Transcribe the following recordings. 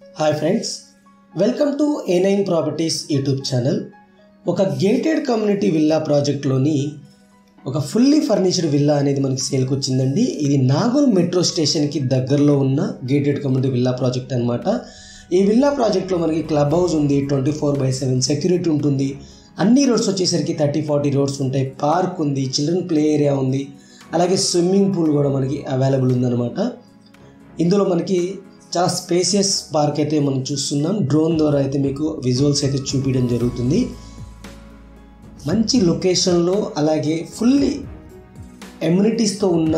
Hi friends, welcome to A9 properties YouTube channel. ఒక gated community villa ప్రాజెక్ట్లోని ఒక fully furnished villa అనేది మనకి సేల్కి వచ్చిందండి. ఇది నాగోల్ మెట్రో స్టేషన్కి దగ్గరలో ఉన్న గేటెడ్ కమ్యూనిటీ విల్లా ప్రాజెక్ట్ అనమాట. ఈ విల్లా ప్రాజెక్ట్లో మనకి క్లబ్ హౌస్ ఉంది, 24/7 సెక్యూరిటీ ఉంటుంది. అన్ని రోడ్స్ వచ్చేసరికి 30-40 రోడ్స్ ఉంటాయి. పార్క్ ఉంది, చిల్డ్రన్ ప్లే ఏరియా ఉంది, అలాగే స్విమ్మింగ్ పూల్ కూడా మనకి అవైలబుల్ ఉందన్నమాట. ఇందులో మనకి చాలా స్పేసియస్ పార్క్ అయితే మనం చూస్తున్నాం. డ్రోన్ ద్వారా అయితే మీకు విజువల్స్ అయితే చూపించడం జరుగుతుంది. మంచి లొకేషన్లో అలాగే ఫుల్లీ ఎమ్యూనిటీస్తో ఉన్న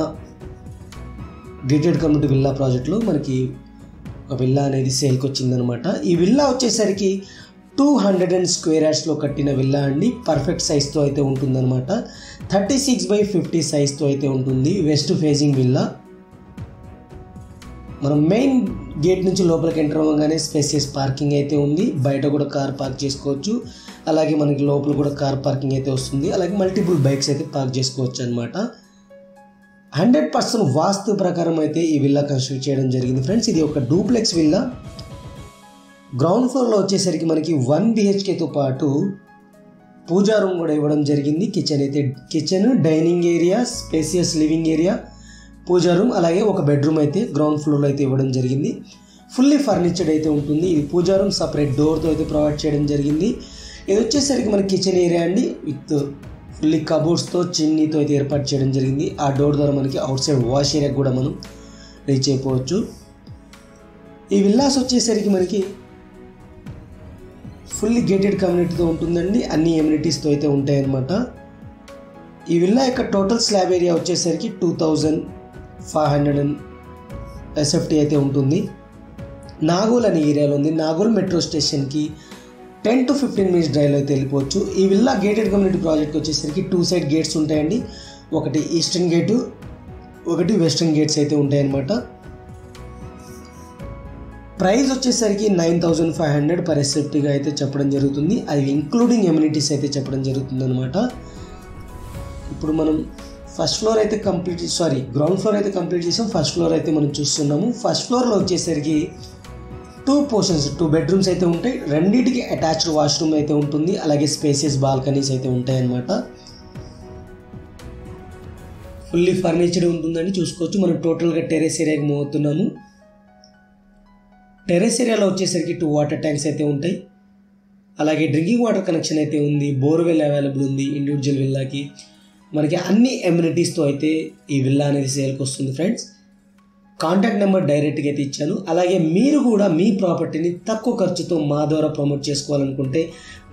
గేటెడ్ కమ్యూనిటీ విల్లా ప్రాజెక్ట్లో మనకి ఒక విల్లా అనేది సేల్కి వచ్చిందనమాట. ఈ విల్లా వచ్చేసరికి 200 స్క్వేర్ యార్డ్స్లో కట్టిన విల్లా అండి. పర్ఫెక్ట్ సైజ్తో అయితే ఉంటుందన్నమాట. 36/50 సైజ్తో అయితే ఉంటుంది. West facing villa. మనం మెయిన్ గేట్ నుంచి లోపలికి ఎంటర్ అవ్వగానే స్పేసియస్ పార్కింగ్ అయితే ఉంది. బయట కూడా కార్ పార్క్ చేసుకోవచ్చు. అలాగే మనకి లోపల కూడా కార్ పార్కింగ్ అయితే వస్తుంది. అలాగే మల్టిపుల్ బైక్స్ అయితే పార్క్ చేసుకోవచ్చు అనమాట. 100% వాస్తు ప్రకారం అయితే ఈ విల్లా కన్స్ట్రక్ట్ చేయడం జరిగింది ఫ్రెండ్స్. ఇది ఒక డూప్లెక్స్ విల్లా. గ్రౌండ్ ఫ్లోర్లో వచ్చేసరికి మనకి 1 BHKతో పాటు పూజా రూమ్ కూడా ఇవ్వడం జరిగింది. Kitchen, dining area, spacious living area, puja room, అలాగే ఒక బెడ్రూమ్ అయితే గ్రౌండ్ ఫ్లోర్లో అయితే ఇవ్వడం జరిగింది. ఫుల్లీ ఫర్నిచర్డ్ అయితే ఉంటుంది. ఇది పూజా రూమ్ సపరేట్ డోర్తో అయితే ప్రొవైడ్ చేయడం జరిగింది. ఇది వచ్చేసరికి మన కిచెన్ ఏరియా అండి, విత్ ఫుల్లీ కబోర్డ్స్తో చిమ్నీతో అయితే ఏర్పాటు చేయడం జరిగింది. ఆ డోర్ ద్వారా మనకి అవుట్ సైడ్ వాష్ ఏరియా కూడా మనం రీచ్ అయిపోవచ్చు. ఈ విల్లాస్ వచ్చేసరికి మనకి ఫుల్లీ గేటెడ్ కమ్యూనిటీతో ఉంటుందండి. అన్ని ఎమ్యూనిటీస్తో అయితే ఉంటాయన్నమాట. ఈ విల్లా యొక్క టోటల్ స్లాబ్ ఏరియా వచ్చేసరికి 2500 SFT అయితే ఉంటుంది. నాగోల్ అనే ఏరియాలో ఉంది. నాగోల్ మెట్రో స్టేషన్కి 10 to 15 minutes డ్రైవ్లో అయితే వెళ్ళిపోవచ్చు. ఈ విల్లా గేటెడ్ కమ్యూనిటీ ప్రాజెక్ట్ వచ్చేసరికి 2 side గేట్స్ ఉంటాయండి. ఒకటి ఈస్టర్న్ గేటు, ఒకటి వెస్టర్న్ గేట్స్ అయితే ఉంటాయన్నమాట. ప్రైస్ వచ్చేసరికి 9500 per SFTగా అయితే చెప్పడం జరుగుతుంది. అది ఇంక్లూడింగ్ ఎమ్యూనిటీస్ అయితే చెప్పడం జరుగుతుంది అనమాట. ఇప్పుడు మనం గ్రౌండ్ ఫ్లోర్ అయితే కంప్లీట్ చేసాం. ఫస్ట్ ఫ్లోర్ అయితే మనం చూస్తున్నాము. ఫస్ట్ ఫ్లోర్లో వచ్చేసరికి 2 portions, 2 bedrooms అయితే ఉంటాయి. రెండింటికి అటాచ్డ్ వాష్రూమ్ అయితే ఉంటుంది. అలాగే స్పేసియస్ బాల్కనీస్ అయితే ఉంటాయి అన్నమాట. ఫుల్లీ ఫర్నిచర్డ్ ఉంటుందని చూసుకోవచ్చు. మనం టోటల్గా టెరెస్ ఏరియాకి మూవ్ అవుతున్నాము. టెరెస్ ఏరియాలో వచ్చేసరికి 2 వాటర్ ట్యాంక్స్ అయితే ఉంటాయి. అలాగే డ్రింకింగ్ వాటర్ కనెక్షన్ అయితే ఉంది. బోర్వెల్ అవైలబుల్ ఉంది ఇండివిజువల్ విల్లాకి. మనకి అన్ని ఎమ్యూనిటీస్తో అయితే ఈ విల్లా అనేది సేల్కి వస్తుంది ఫ్రెండ్స్. కాంటాక్ట్ నెంబర్ డైరెక్ట్గా అయితే ఇచ్చాను. అలాగే మీరు కూడా మీ ప్రాపర్టీని తక్కువ ఖర్చుతో మా ద్వారా ప్రమోట్ చేసుకోవాలనుకుంటే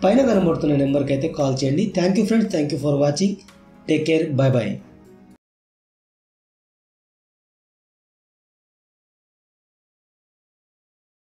పైన కనబడుతున్న నెంబర్కి అయితే కాల్ చేయండి. Thank you friends, thank you for watching. Take care, bye bye.